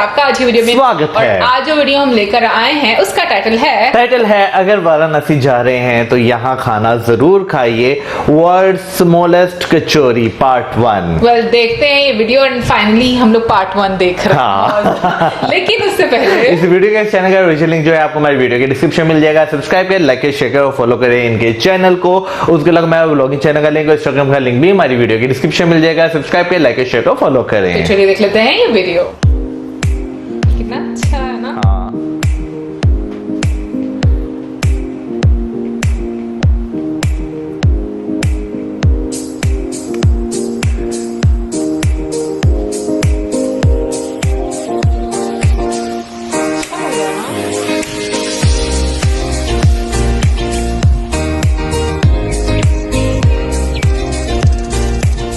आपका आज की वीडियो में स्वागत है। आज जो वीडियो हम लेकर आए हैं उसका टाइटल है अगर वाराणसी जा रहे हैं तो यहाँ खाना जरूर खाइए, वर्ल्ड स्मॉलेस्ट कचौरी पार्ट 1। वेल देखते हैं ये वीडियो एंड फाइनली हम लोग पार्ट 1 देख रहे हैं। लेकिन उससे पहले इस वीडियो के चैनल का विजुअल लिंक जो है आपको हमारी वीडियो के डिस्क्रिप्शन मिल जाएगा। सब्सक्राइब करें, लाइक करें, शेयर करें और फॉलो करें इनके चैनल को। उसके अलावा मैं व्लॉगिंग चैनल का लिंक और इंस्टाग्राम का लिंक भी हमारी वीडियो के डिस्क्रिप्शन मिल जाएगा। सब्सक्राइब करें, लाइक करें, शेयर करें, फॉलो करें। तो चलिए देख लेते हैं ये वीडियो। कितना अच्छा है ना।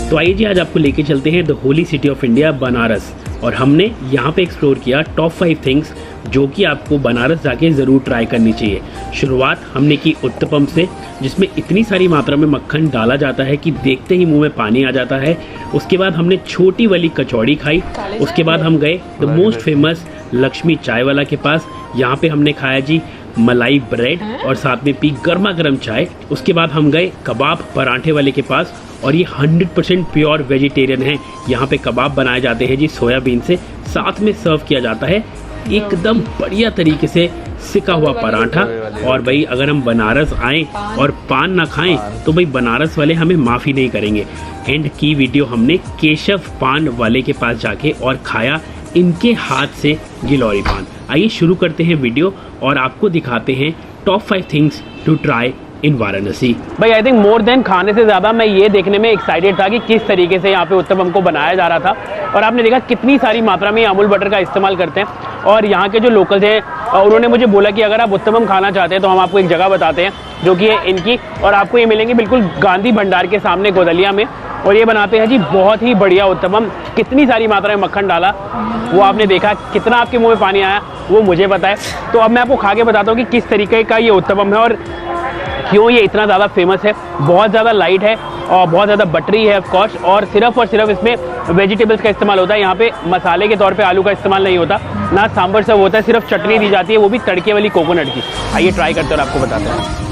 तो आइए जी, आज आपको लेके चलते हैं the holy city of India Banaras. और हमने यहाँ पे एक्सप्लोर किया टॉप 5 थिंग्स जो कि आपको बनारस जाके ज़रूर ट्राई करनी चाहिए। शुरुआत हमने की उत्तपम से, जिसमें इतनी सारी मात्रा में मक्खन डाला जाता है कि देखते ही मुंह में पानी आ जाता है। उसके बाद हमने छोटी वाली कचौड़ी खाई। उसके बाद हम गए द मोस्ट फेमस लक्ष्मी चाय वाला के पास। यहाँ पे हमने खाया जी मलाई ब्रेड और साथ में पी गर्मा गर्म चाय। उसके बाद हम गए कबाब पराठे वाले के पास, और ये 100% प्योर वेजिटेरियन है। यहाँ पे कबाब बनाए जाते हैं जी सोयाबीन से, साथ में सर्व किया जाता है एकदम बढ़िया तरीके से सिका हुआ पराठा। और भाई अगर हम बनारस आए और पान ना खाएं तो भाई बनारस वाले हमें माफ़ी नहीं करेंगे। एंड की वीडियो हमने केशव पान वाले के पास जाके और खाया इनके हाथ से गिलौरी पान। आइए शुरू करते हैं वीडियो और आपको दिखाते हैं top 5 things to try in Varanasi. भाई आई थिंक मोर देन खाने से ज़्यादा मैं ये देखने में एक्साइटेड था कि किस तरीके से यहाँ पे उत्तपम को बनाया जा रहा था। और आपने देखा कितनी सारी मात्रा में अमूल बटर का इस्तेमाल करते हैं। और यहाँ के जो लोकल्स हैं उन्होंने मुझे बोला कि अगर आप उत्तपम खाना चाहते हैं तो हम आपको एक जगह बताते हैं जो कि है इनकी, और आपको ये मिलेंगे बिल्कुल गांधी भंडार के सामने गोदलिया में। और ये बनाते हैं जी बहुत ही बढ़िया उत्तपम। कितनी सारी मात्रा में मक्खन डाला वो आपने देखा, कितना आपके मुँह में पानी आया वो मुझे पता है। तो अब मैं आपको खा के बताता हूँ कि किस तरीके का ये उत्तपम है और क्यों ये इतना ज़्यादा फेमस है। बहुत ज़्यादा लाइट है और बहुत ज़्यादा बटरी है ऑफ कोर्स, और सिर्फ इसमें वेजिटेबल्स का इस्तेमाल होता है। यहाँ पे मसाले के तौर पे आलू का इस्तेमाल नहीं होता, ना सांभर सब होता है, सिर्फ चटनी दी जाती है, वो भी तड़के वाली कोकोनट की। आइए ट्राई करते हैं और आपको बताते हैं।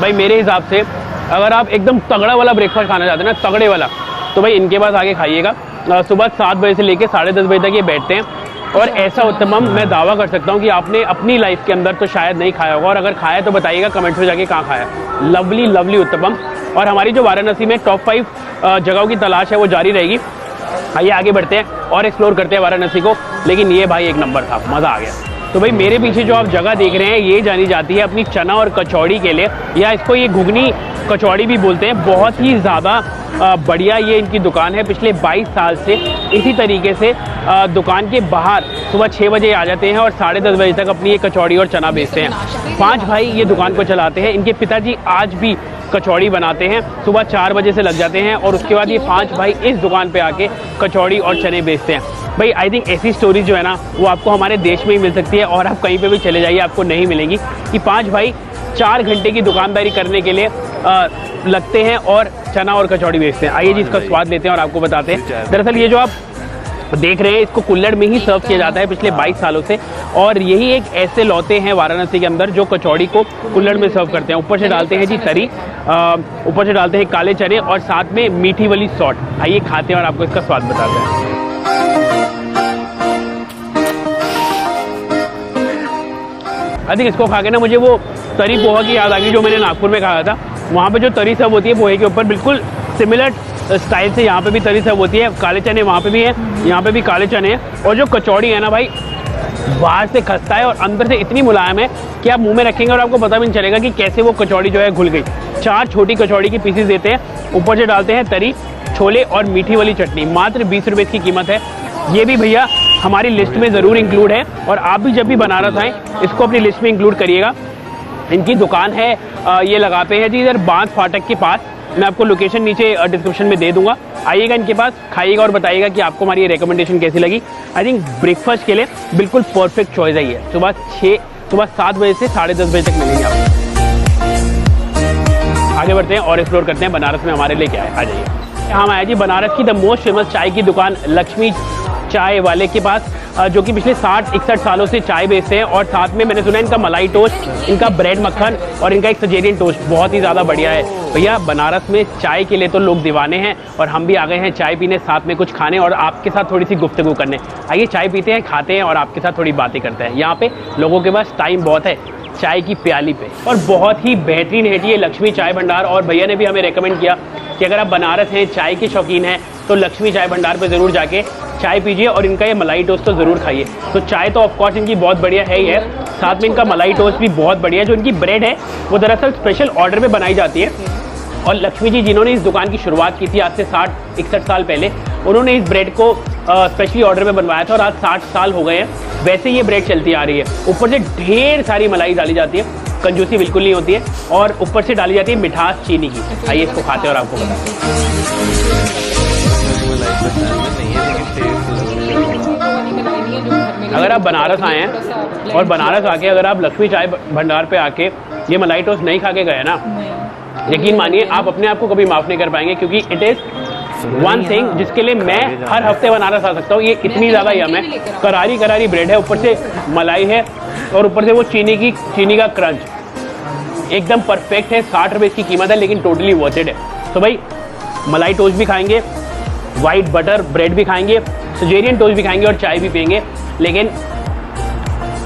भाई मेरे हिसाब से अगर आप एकदम तगड़ा वाला ब्रेकफास्ट खाना चाहते हैं ना, तगड़े वाला, तो भाई इनके पास आके खाइएगा। सुबह 7 बजे से लेकर 10:30 बजे तक ये बैठते हैं। और ऐसा उत्तपम मैं दावा कर सकता हूँ कि आपने अपनी लाइफ के अंदर तो शायद नहीं खाया होगा, और अगर खाया तो बताइएगा कमेंट्स में जाके कहाँ खाया। लवली उत्तपम। और हमारी जो वाराणसी में टॉप 5 जगहों की तलाश है वो जारी रहेगी। आइए आगे बढ़ते हैं और एक्सप्लोर करते हैं वाराणसी को। लेकिन ये भाई एक नंबर था, मज़ा आ गया। तो भाई मेरे पीछे जो आप जगह देख रहे हैं ये जानी जाती है अपनी चना और कचौड़ी के लिए, या इसको ये घुगनी कचौड़ी भी बोलते हैं। बहुत ही ज़्यादा बढ़िया ये इनकी दुकान है। पिछले 22 साल से इसी तरीके से दुकान के बाहर सुबह 6 बजे आ जाते हैं और 10:30 बजे तक अपनी ये कचौड़ी और चना बेचते हैं। 5 भाई ये दुकान को चलाते हैं। इनके पिताजी आज भी कचौड़ी बनाते हैं, सुबह 4 बजे से लग जाते हैं, और उसके बाद ये 5 भाई इस दुकान पे आके कचौड़ी और चने बेचते हैं। भाई आई थिंक ऐसी स्टोरी जो है ना वो आपको हमारे देश में ही मिल सकती है, और आप कहीं पे भी चले जाइए आपको नहीं मिलेंगी, कि 5 भाई 4 घंटे की दुकानदारी करने के लिए लगते हैं और चना और कचौड़ी बेचते हैं। आइए जी इसका स्वाद लेते हैं और आपको बताते हैं। दरअसल ये जो आप देख रहे हैं इसको कुल्हड़ में ही सर्व किया जाता है पिछले 22 सालों से, और यही एक ऐसे लौते हैं वाराणसी के अंदर जो कचौड़ी को कुल्हड़ में सर्व करते हैं। ऊपर से डालते हैं जी तरी, ऊपर से डालते हैं काले चने और साथ में मीठी वाली सॉल्ट। आइए खाते हैं और आपको इसका स्वाद बताते हैं। आई थिंक इसको खा के ना मुझे वो तरी पोहा की याद आ गई जो मैंने नागपुर में खाया था। वहाँ पे जो तरी सर्व होती है पोहे के ऊपर, बिल्कुल सिमिलर स्टाइल से यहाँ पे भी तरी सर्व होती है। काले चने वहाँ पे भी हैं, यहाँ पे भी काले चने हैं। और जो कचौड़ी है ना भाई, बाहर से खस्ता है और अंदर से इतनी मुलायम है कि आप मुंह में रखेंगे और आपको पता भी नहीं चलेगा कि कैसे वो कचौड़ी जो है घुल गई। 4 छोटी कचौड़ी की पीसेस देते हैं, ऊपर से डालते हैं तरी, छोले और मीठी वाली चटनी। मात्र 20 रुपये की कीमत है। ये भी भैया हमारी लिस्ट में ज़रूर इंक्लूड है, और आप भी जब भी बनारस आएँ इसको अपनी लिस्ट में इंक्लूड करिएगा। इनकी दुकान है ये लगाते हैं जी इधर बांस फाटक के पास। मैं आपको लोकेशन नीचे डिस्क्रिप्शन में दे दूंगा। आइएगा इनके पास, खाइएगा और बताइएगा कि आपको हमारी ये रिकमेंडेशन कैसी लगी। आई थिंक ब्रेकफास्ट के लिए बिल्कुल परफेक्ट चॉइस है ये। सुबह 7 बजे से 10:30 बजे तक मिलेंगे आपको। आगे बढ़ते हैं और एक्सप्लोर करते हैं बनारस में हमारे लिए क्या है। आ जाइए। हम आए जी बनारस की द मोस्ट फेमस चाय की दुकान लक्ष्मी चाय वाले के पास, जो कि पिछले 60-61 सालों से चाय बेचते हैं। और साथ में मैंने सुना है इनका मलाई टोस्ट, इनका ब्रेड मक्खन और इनका एक सजेरियन टोस्ट बहुत ही ज़्यादा बढ़िया है। भैया बनारस में चाय के लिए तो लोग दीवाने हैं और हम भी आ गए हैं चाय पीने, साथ में कुछ खाने और आपके साथ थोड़ी सी गुफ्तगू करने। आइए चाय पीते हैं, खाते हैं और आपके साथ थोड़ी बातें करते हैं। यहाँ पे लोगों के पास टाइम बहुत है चाय की प्याली पे, और बहुत ही बेहतरीन है ये लक्ष्मी चाय भंडार। और भैया ने भी हमें रेकमेंड किया कि अगर आप बनारस हैं, चाय के शौकीन हैं, तो लक्ष्मी चाय भंडार पे ज़रूर जाके चाय पीजिए और इनका ये मलाई टोस्ट तो ज़रूर खाइए। तो चाय तो ऑफकोर्स इनकी बहुत बढ़िया है ही है, साथ में इनका मलाई टोस्ट भी बहुत बढ़िया है। जो इनकी ब्रेड है वो दरअसल स्पेशल ऑर्डर पे बनाई जाती है, और लक्ष्मी जी जिन्होंने इस दुकान की शुरुआत की थी आज से 60-61 साल पहले, उन्होंने इस ब्रेड को स्पेशली ऑर्डर में बनवाया था और आज 60 साल हो गए हैं वैसे ये ब्रेड चलती आ रही है। ऊपर से ढेर सारी मलाई डाली जाती है, कंजूसी बिल्कुल नहीं होती है, और ऊपर से डाली जाती है मिठास चीनी की। आइए इसको खाते हैं और आपको बताते हैं। अगर आप बनारस आए हैं और बनारस आके अगर आप लक्ष्मी चाय भंडार पे आके ये मलाई टोस्ट नहीं खा के गए ना, यकीन मानिए आप अपने आप को कभी माफ़ नहीं कर पाएंगे, क्योंकि इट इज़ वन थिंग जिसके लिए मैं हर हफ्ते बनारस आ सकता हूँ। ये इतनी ज़्यादा यम है, करारी करारी ब्रेड है, ऊपर से मलाई है और ऊपर से वो चीनी का क्रंच एकदम परफेक्ट है। 60 रुपये इसकी कीमत है लेकिन टोटली वर्थ इट है। तो भाई मलाई टोस्ट भी खाएंगे, वाइट बटर ब्रेड भी खाएंगे, सजेरियन टोस्ट भी खाएंगे और चाय भी पियेंगे, लेकिन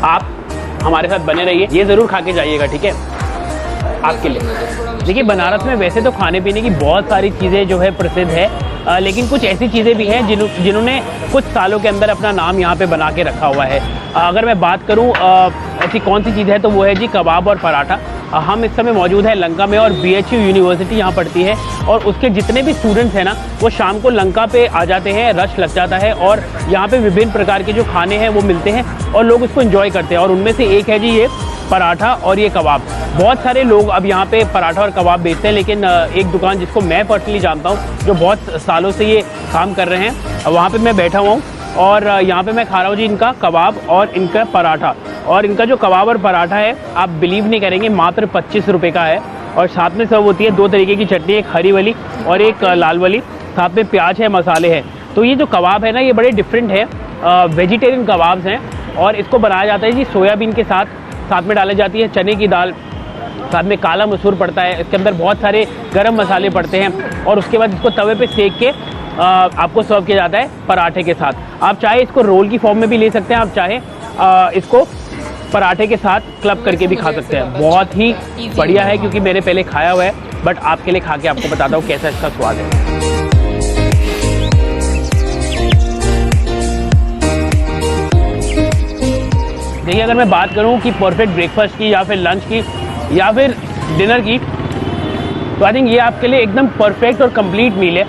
आप हमारे साथ बने रहिए, ये ज़रूर खा के जाइएगा, ठीक है, आपके लिए। देखिए बनारस में वैसे तो खाने पीने की बहुत सारी चीज़ें जो है प्रसिद्ध है, लेकिन कुछ ऐसी चीज़ें भी हैं जिन्होंने कुछ सालों के अंदर अपना नाम यहाँ पे बना के रखा हुआ है। अगर मैं बात करूँ ऐसी कौन सी चीज़ है तो वो है जी कबाब और पराठा। हम इस समय मौजूद हैं लंका में और BHU यूनिवर्सिटी यहाँ पढ़ती है, और उसके जितने भी स्टूडेंट्स हैं ना वो शाम को लंका पे आ जाते हैं, रश लग जाता है और यहाँ पे विभिन्न प्रकार के जो खाने हैं वो मिलते हैं और लोग उसको एंजॉय करते हैं। और उनमें से एक है जी ये पराठा और ये कबाब। बहुत सारे लोग अब यहाँ पे पराठा और कबाब बेचते हैं, लेकिन एक दुकान जिसको मैं पर्सनली जानता हूँ जो बहुत सालों से ये काम कर रहे हैं, वहाँ पे मैं बैठा हुआ हूँ और यहाँ पे मैं खा रहा हूँ जी इनका कबाब और इनका पराठा। और इनका जो कबाब और पराठा है आप बिलीव नहीं करेंगे, मात्र 25 रुपये का है, और साथ में सर्व होती है 2 तरीके की चटनी, एक हरी वाली और एक लाल वाली, साथ में प्याज है, मसाले हैं। तो ये जो कबाब है ना ये बड़े डिफरेंट है, वेजिटेरियन कबाब्स हैं, और इसको बनाया जाता है जी सोयाबीन के साथ में डाली जाती है चने की दाल, साथ में काला मसूर पड़ता है, इसके अंदर बहुत सारे गरम मसाले पड़ते हैं, और उसके बाद इसको तवे पे सेक के आपको सर्व किया जाता है पराठे के साथ। आप चाहे इसको रोल की फॉर्म में भी ले सकते हैं, आप चाहे इसको पराठे के साथ क्लब करके भी खा सकते हैं। बहुत ही बढ़िया है, क्योंकि मैंने पहले खाया हुआ है, बट आपके लिए खा के आपको बताता हूँ कैसा इसका स्वाद है। देखिए अगर मैं बात करूँ कि परफेक्ट ब्रेकफास्ट की या फिर लंच की या फिर डिनर की, तो आई थिंक ये आपके लिए एकदम परफेक्ट और कंप्लीट मील है।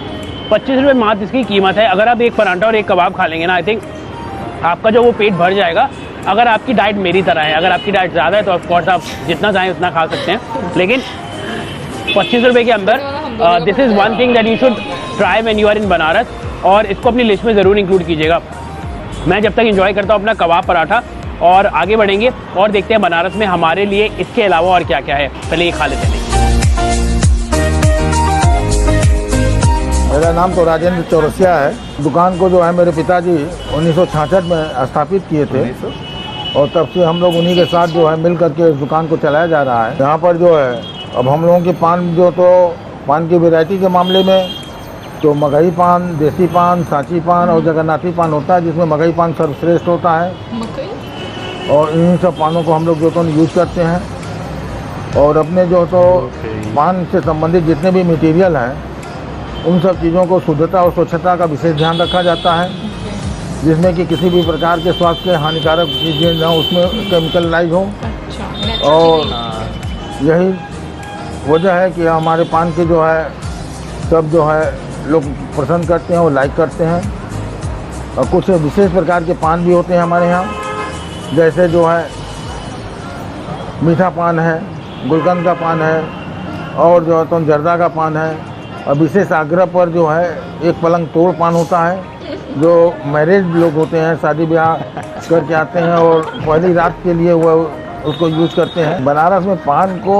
25 रुपये मात्र इसकी कीमत है। अगर आप एक पराठा और एक कबाब खा लेंगे ना, आई थिंक आपका जो वो पेट भर जाएगा। अगर आपकी डाइट मेरी तरह है, अगर आपकी डाइट ज़्यादा है तो ऑफकोर्स आप जितना चाहें उतना खा सकते हैं, लेकिन 25 रुपये के अंदर this is one thing that you should try when you are in Banaras, और इसको अपनी लिस्ट में ज़रूर इंक्लूड कीजिएगा। मैं जब तक इंजॉय करता हूँ अपना कबाब पराठा, और आगे बढ़ेंगे और देखते हैं बनारस में हमारे लिए इसके अलावा और क्या क्या है। पहले ये खा लेते हैं। मेरा नाम तो राजेंद्र चौरसिया है। दुकान को जो है मेरे पिताजी 1966 में स्थापित किए थे, और तब से हम लोग उन्हीं के साथ जो है मिल करके इस दुकान को चलाया जा रहा है। यहाँ पर जो है अब हम लोगों की पान की वैरायटी के मामले में तो मगही पान, देसी पान, सांची पान और जगन्नाथी पान होता है, जिसमें मगही पान सर्वश्रेष्ठ होता है, और इन्हीं सब पानों को हम लोग जो तो यूज़ करते हैं। और अपने जो तो पान से संबंधित जितने भी मटेरियल हैं उन सब चीज़ों को शुद्धता और स्वच्छता का विशेष ध्यान रखा जाता है, जिसमें कि किसी भी प्रकार के स्वास्थ्य के हानिकारक चीज़ें ना उसमें केमिकलाइज हो। और यही वजह है कि हमारे पान के जो है सब जो है लोग पसंद करते हैं और लाइक करते हैं। और कुछ विशेष प्रकार के पान भी होते हैं हमारे यहाँ, जैसे जो है मीठा पान है, गुलकंद का पान है, और जो है तो जर्दा का पान है। और विशेष आग्रह पर जो है एक पलंग तोड़ पान होता है, जो मैरिज लोग होते हैं, शादी ब्याह करके आते हैं और पहली रात के लिए वो उसको यूज़ करते हैं। बनारस में पान को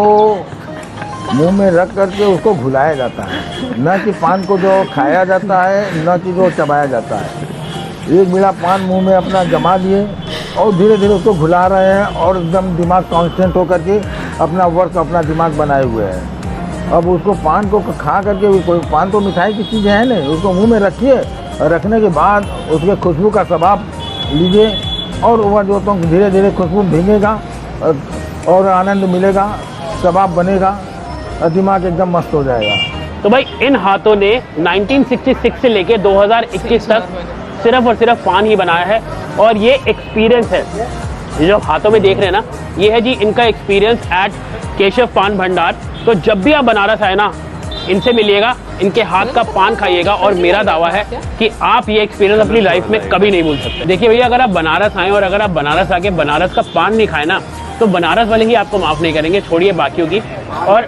मुंह में रख करके उसको घुलाया जाता है, न कि पान को जो खाया जाता है, न कि जो चबाया जाता है। एक बीड़ा पान मुंह में अपना जमा लिए और धीरे धीरे उसको घुला रहे हैं और एकदम दिमाग कॉन्स्टेंट होकर के अपना वर्क, अपना दिमाग बनाए हुए हैं। अब उसको पान को खा करके, कोई पान तो मिठाई की चीज़ है नहीं, उसको मुंह में रखिए और रखने के बाद उसके खुशबू का स्वाद लीजिए और वह जो तो धीरे धीरे खुशबू भीगेगा और आनंद मिलेगा, स्वाद बनेगा और दिमाग एकदम मस्त हो जाएगा। तो भाई इन हाथों ने 1966 से लेके 2021 तक सिर्फ और सिर्फ पान ही बनाया है और ये एक्सपीरियंस है। ये जो हाथों में देख रहे हैं ना, ये है जी इनका एक्सपीरियंस एट केशव पान भंडार। तो जब भी आप बनारस आए ना, इनसे मिलिएगा, इनके हाथ का पान खाइएगा और मेरा दावा है कि आप ये एक्सपीरियंस अपनी लाइफ में कभी नहीं भूल सकते। देखिए भैया, अगर आप बनारस आए और अगर आप बनारस आके बनारस का पान नहीं खाए ना, तो बनारस वाले ही आपको माफ़ नहीं करेंगे, छोड़िए बाकियों की। और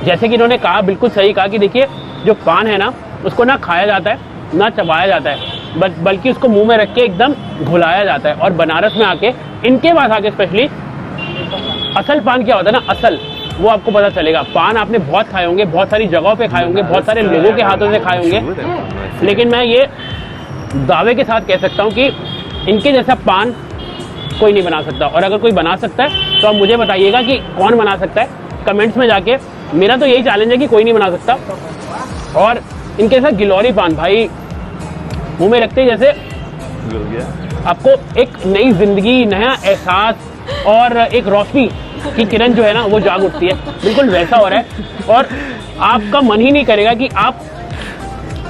जैसे कि इन्होंने कहा, बिल्कुल सही कहा कि देखिए जो पान है ना, उसको ना खाया जाता है ना चबाया जाता है, बल्कि उसको मुंह में रख के एकदम घुलाया जाता है। और बनारस में आके, इनके पास आके स्पेशली असल पान क्या होता है ना, असल वो आपको पता चलेगा। पान आपने बहुत खाए होंगे, बहुत सारी जगहों पे खाए होंगे, बहुत सारे लोगों के हाथों से खाए होंगे, लेकिन मैं ये दावे के साथ कह सकता हूँ कि इनके जैसा पान कोई नहीं बना सकता। और अगर कोई बना सकता है तो आप मुझे बताइएगा कि कौन बना सकता है, कमेंट्स में जाके। मेरा तो यही चैलेंज है कि कोई नहीं बना सकता। और इनके साथ गिलौरी पान भाई मुंह में रखते जैसे आपको एक नई जिंदगी, नया एहसास और एक रोशनी की किरण जो है ना, वो जाग उठती है। बिल्कुल वैसा हो रहा है और आपका मन ही नहीं करेगा कि आप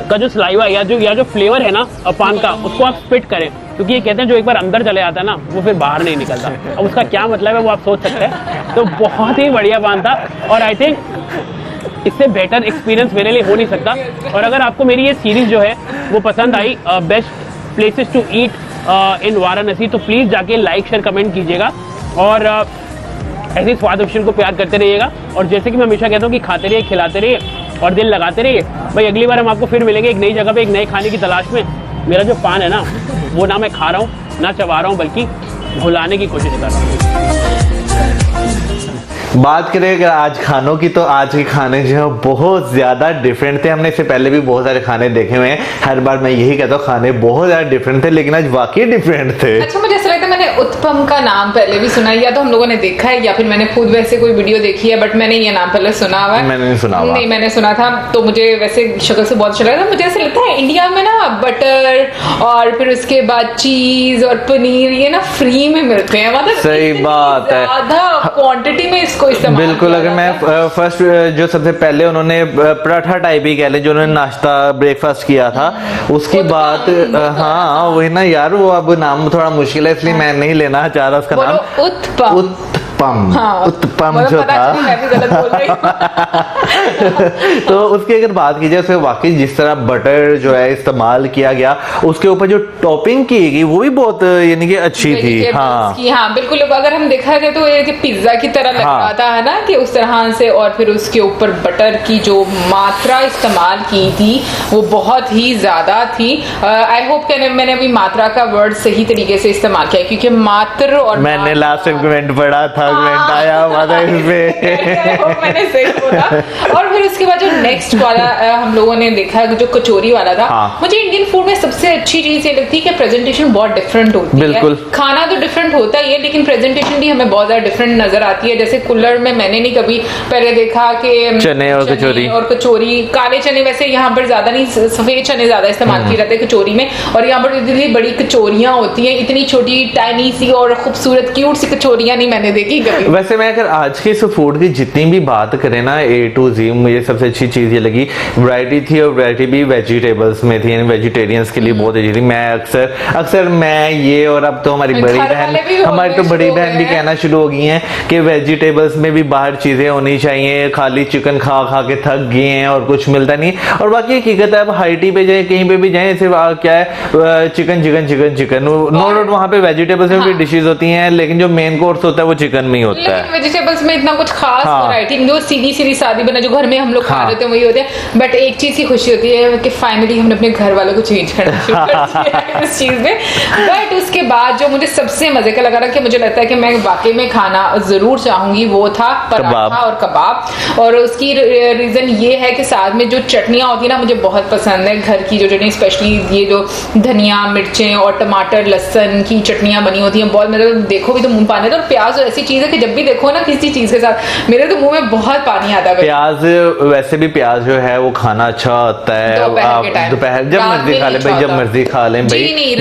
का जो सलाइवा या जो फ्लेवर है ना पान का, उसको आप स्पिट करें, क्योंकि ये कहते हैं जो एक बार अंदर चले जाता है ना, वो फिर बाहर नहीं निकलता। अब उसका क्या मतलब है वो आप सोच सकते हैं। तो बहुत ही बढ़िया पान था और आई थिंक इससे बेटर एक्सपीरियंस मेरे लिए हो नहीं सकता। और अगर आपको मेरी ये सीरीज जो है वो पसंद आई, बेस्ट प्लेसेस टू ईट इन वाराणसी, तो प्लीज़ जाके लाइक शेयर कमेंट कीजिएगा और ऐसे स्वाद ऑप्शन को प्यार करते रहिएगा। और जैसे कि मैं हमेशा कहता हूँ कि खाते रहिए, खिलाते रहिए और दिल लगाते रहिए। भाई अगली बार हम आपको फिर मिलेंगे एक नई जगह पे, एक नए खाने की तलाश में। मेरा जो पान है ना, वो ना मैं खा रहा हूँ ना चबा रहा हूँ, बल्कि भुलाने की कोशिश कर रहा हूँ। बात करें अगर आज खानों की, तो आज के खाने जो है बहुत ज्यादा डिफरेंट थे। हमने इससे पहले भी बहुत सारे खाने देखे हुए हैं, हर बार मैं यही कहता हूँ खाने बहुत ज्यादा डिफरेंट थे, लेकिन आज वाकई डिफरेंट थे। अच्छा, मुझे ऐसा लगता है मैंने उत्पम का नाम पहले भी सुना है, या तो हम लोगों ने देखा है या फिर मैंने खुद वैसे कोई वीडियो देखी है, बट मैंने ये नाम पहले सुना हुआ है। मैंने नहीं सुना हुआ। नहीं, मैंने सुना था, तो मुझे वैसे शक्ल से बहुत अच्छा लगा था। मुझे ऐसा लगता है इंडिया में ना बटर और फिर उसके बाद चीज और पनीर ये ना फ्री में मिलते हैं, मतलब सही बात है, ज्यादा क्वांटिटी में इसको इस्तेमाल। बिल्कुल। अगर मैं फर्स्ट जो सबसे पहले उन्होंने पराठा टाइप ही कह ले, जो उन्होंने नाश्ता ब्रेकफास्ट किया था, उसकी बात, हाँ वही ना यार, वो अब नाम थोड़ा मुश्किल है इसलिए मैं नहीं लेना चाह रहा उसका नाम। उत्पम, हाँ, उत्पम जो था। तो उसकी अगर बात की जाए, उसमें वाकई जिस तरह बटर जो है इस्तेमाल किया गया, उसके ऊपर जो टॉपिंग की गई वो भी बहुत यानी कि अच्छी थी। हाँ बिल्कुल। अगर हम देखा जाए तो ये पिज्जा की तरह लग रहा था, है ना, कि उस तरह से। और फिर उसके ऊपर बटर की जो मात्रा इस्तेमाल की थी वो बहुत ही ज्यादा थी। आई होप कि मैंने अभी मात्रा का वर्ड सही तरीके से इस्तेमाल किया, क्योंकि मात्र और मैंने लास्ट कमेंट पढ़ा था, कमेंट आया हुआ था इसमें। मैंने सही बोला। और फिर उसके बाद जो नेक्स्ट वाला हम लोगों ने देखा, जो कचौरी वाला था, मुझे इंडियन फूड में सबसे अच्छी चीज ये लगती है कि प्रेजेंटेशन बहुत डिफरेंट होती है। खाना तो डिफरेंट होता ही है, लेकिन प्रेजेंटेशन भी हमें बहुत ज्यादा डिफरेंट नजर आती है। जैसे कुल्हड़ में मैंने नहीं कभी पहले देखा कि चने और कचौरी, काले चने वैसे यहाँ पर ज्यादा नहीं, सफेद चने ज्यादा इस्तेमाल किए जाते हैं कचौरी में। और यहाँ पर इतनी बड़ी कचौरियां होती हैं, इतनी छोटी टाइनी सी और खूबसूरत क्यूट सी कचौरियां नहीं मैंने देखी कभी। वैसे मैं अगर आज के इस फूड की जितनी भी बात करें ना, A to Z, मुझे सबसे अच्छी चीज ये लगी, वैरायटी थी और वैरायटी भी वेजिटेबल्स में थी, यानी वेजिटेरियंस के लिए बहुत अच्छी थी। मैं अक्सर मैं ये, और अब तो हमारी बड़ी बहन भी कहना शुरू हो गई हैं कि वेजिटेबल्स में भी बाहर चीजें होनी चाहिए, खाली चिकन खा खा के थक गए हैं और कुछ मिलता नहीं। और बाकी हकीकत है, अब हाई टी पे जाए, कहीं पे भी जाए, सिर्फ क्या है, चिकन नो डाउट वहाँ पे वेजिटेबल्स में भी डिशेज होती हैं, लेकिन जो मेन कोर्स होता है वो चिकन में ही होता है। वेजिटेबल्स में इतना कुछ खास हाँ। वैरायटी जो सीधी सीधी सादी बना जो घर में हम लोग खा हाँ। रहे थे वही होते हैं। बट एक चीज की खुशी होती है कि फाइनली हमने अपने घर वालों को चेंज करना शुरू कर दिया है इस चीज में। बट उसके बाद जो मुझे सबसे मजे का लगा ना कि मुझे लगता है कि मैं वाकई में खाना जरूर चाहूंगी वो था पराठा और कबाब। और उसकी रीजन ये है कि साथ में जो चटनियां होती है ना मुझे बहुत पसंद है घर की जो चटनी, स्पेशली ये जो धनिया मिर्चें और टमाटर लहसुन की चटनियां बनी होती हैं बहुत मतलब देखो भी तो मुंह पानी आता है। और प्याज ऐसी चीज है कि जब भी देखो ना किसी चीज के साथ मेरे तो मुंह में बहुत पानी आता है। प्याज वैसे भी प्याज जो है वो खाना अच्छा होता है। दोपहर जब मर्जी खा ले भाई, जब मर्जी खा ले भाई,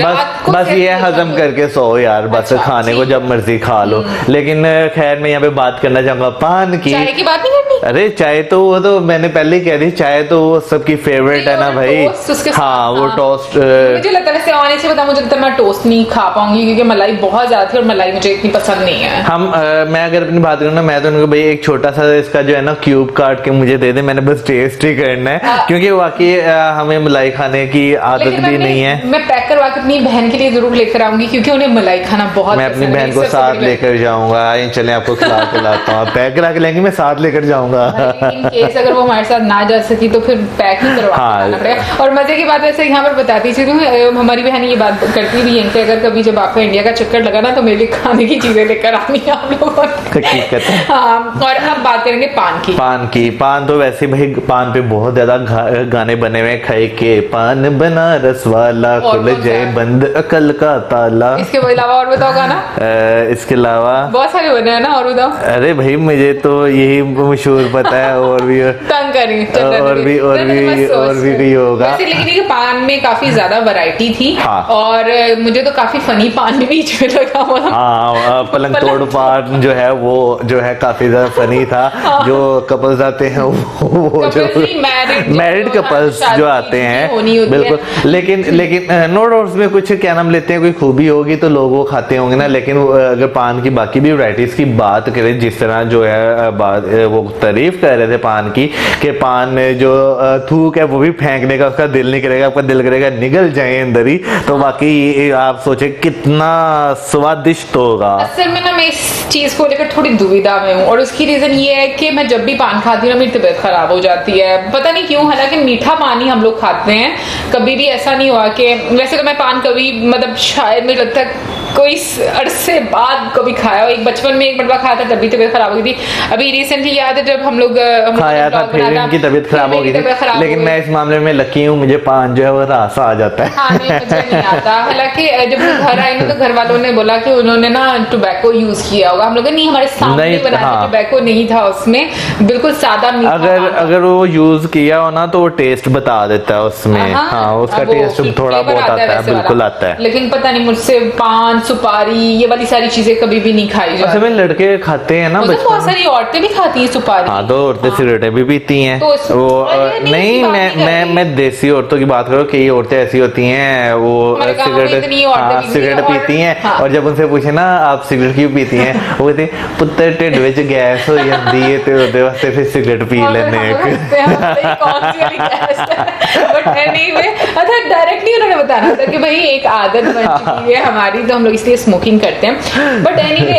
बस ये हजम करके सो यार, बस खाने को जब मर्जी खा लो। लेकिन खैर मैं यहाँ पे बात करना चाहूंगा पान की। चाय की बात नहीं करनी? अरे चाय तो वो तो मैंने पहले ही कह दी, चाय तो वो सबकी फेवरेट है ना भाई। हाँ वो टोस्ट मुझे लगता है वैसे ऑनेस्ट से बता मुझे लगता है मैं टोस्ट नहीं खा पाऊंगी क्योंकि मलाई बहुत ज्यादा थी और मलाई मुझे इतनी पसंद नहीं है। मैं अगर अपनी बात करूँ ना, मैं तो उनको भाई एक छोटा सा इसका जो है ना क्यूब काट के मुझे दे दे, मैंने बस टेस्ट ही करना है क्योंकि वाकई हमें मलाई खाने की आदत भी नहीं है। मैं पैक करवा के अपनी बहन के लिए जरूर लेकर आऊंगी क्योंकि उन्हें मलाई खाना बहुत। मैं अपनी बहन को साथ लेकर जाऊंगा, चले आपको खिला के लाता हूँ, पैक करा के लेंगे, मैं साथ लेकर जाऊंगा। इन केस अगर वो हमारे साथ ना जा सकी तो फिर पैक ही करवाना पड़ेगा। और मजे की बात वैसे यहाँ पर बताती थी हमारी बहन ये बात करती भी है कि अगर कभी जब आपका इंडिया का चक्कर लगा ना तो मेरे लिए खाने की चीजें लेकर आनी है आप लोगों को। हाँ, और अब बात करेंगे पान की। पान तो वैसे भाई पान पे बहुत ज्यादा गाने बने हुए, खाए के पान बनारस वाला खुल जाए बंद अकल का ताला। इसके अलावा और बताओ गाना? इसके अलावा बहुत सारे बने हैं ना, और बताओ। अरे भाई मुझे तो यही मशहूर पता है, और भी तंग करें और भी कोई होगा। लेकिन ये पान में काफी ज्यादा वैरायटी थी। हाँ। और मुझे तो काफी फनी पान भी बीच में लगा हुआ। हाँ पलंग तोड़ पान जो है वो जो है काफी ज्यादा फनी था। हाँ। जो कपल्स आते हैं वो जो मैरिड कपल्स जो आते हैं बिल्कुल, लेकिन नो डाउट में कुछ क्या नाम लेते हैं, कोई खूबी होगी तो लोग वो खाते होंगे ना। लेकिन अगर पान की बाकी भी वैरायटीज की बात करें, जिस तरह जो है वो तारीफ कर रहे थे पान की कि पान में जो थूक है वो भी फेंकने का उसका दिल नहीं करेगा, आपका दिल करेगा निगल जाए अंदर ही। तो बाकी आप सोचे कितना स्वादिष्ट होगा। असल में ना मैं इस चीज को लेकर थोड़ी दुविधा में हूँ और उसकी रीजन ये है कि मैं जब भी पान खाती हूँ ना मेरी तबीयत खराब हो जाती है, पता नहीं क्यों। हालांकि मीठा पान ही हम लोग खाते हैं, कभी भी ऐसा नहीं हुआ कि वैसे तो मैं पान कभी मतलब शायद मुझे लगता है कोई अरसे बाद कभी खाया हो। एक बचपन में एक मरतबा खाया था तभी तबीयत खराब हो गई थी। अभी रिसेंटली याद है जब हम लोग खाया था फिर इनकी तबीयत खराब हो गई थी। लेकिन मैं इस मामले में लकी हूँ, मुझे पान जो है वो रासा आ जाता है। हाँ, नहीं मुझे नहीं आता। हालांकि जब वो घर आई ना तो घर वालों ने बोला कि उन्होंने ना टोबैको यूज किया होगा। हम लोग नहीं, हमारे सामने बनाया टोबैको नहीं था उसमें, बिल्कुल सादा मीठा। अगर वो यूज किया हो ना तो वो टेस्ट बता देता है उसमें। हाँ उसका टेस्ट थोड़ा बहुत आता है, बिल्कुल आता है। लेकिन पता नहीं मुझसे पान सुपारी ये वाली सारी चीजें कभी भी नहीं खाई जाती। में लड़के खाते हैं ना, बहुत सारी औरतें भी खाती हैं सुपारी। हाँ तो औरतें सिगरेटें भी पीती हैं। तो वो नहीं मैं देसी औरतों की बात करूँ, कई औरतें ऐसी होती हैं वो सिगरेट पीती हैं। और जब उनसे पूछे ना आप सिगरेट क्यों पीती हैं, वो कहते पुत्र ढिड विच गैस हो जाती है तो ਉਹਦੇ वास्ते फिर सिगरेट पी लेने। बट एनीवे डायरेक्टली उन्होंने बताना था कि भाई एक आदत बन चुकी है हमारी तो हम लोग इसलिए स्मोकिंग करते हैं। बट एनीवे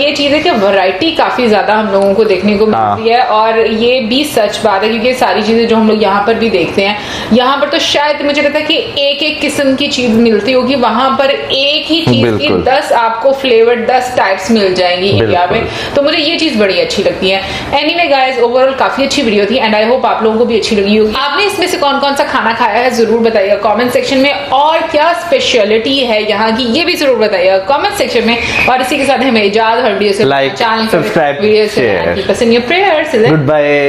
ये चीज है कि वैरायटी काफी ज्यादा हम लोगों को देखने को मिलती है और ये भी सच बात है क्योंकि सारी चीजें जो हम लोग यहाँ पर भी देखते हैं, यहाँ पर तो शायद मुझे लगता है कि एक एक किस्म की चीज मिलती होगी, वहां पर एक ही चीज की 10 आपको फ्लेवर 10 टाइप्स मिल जाएंगी इंडिया में। तो मुझे ये चीज बड़ी अच्छी लगती है। एनीवे गाइस ओवरऑल काफी अच्छी वीडियो थी एंड आई होप आप लोगों को भी अच्छी लगी होगी। आपने इसमें से कौन कौन सा खाना खाया है जरूर बताइएगा कमेंट सेक्शन में, और क्या स्पेशलिटी है यहाँ की ये भी जरूर बताइएगा कमेंट सेक्शन में। और इसी के साथ हमें इजाजत, हर वीडियो से लाइक सब्सक्राइब वीडियो से keep us in your prayers. Good bye.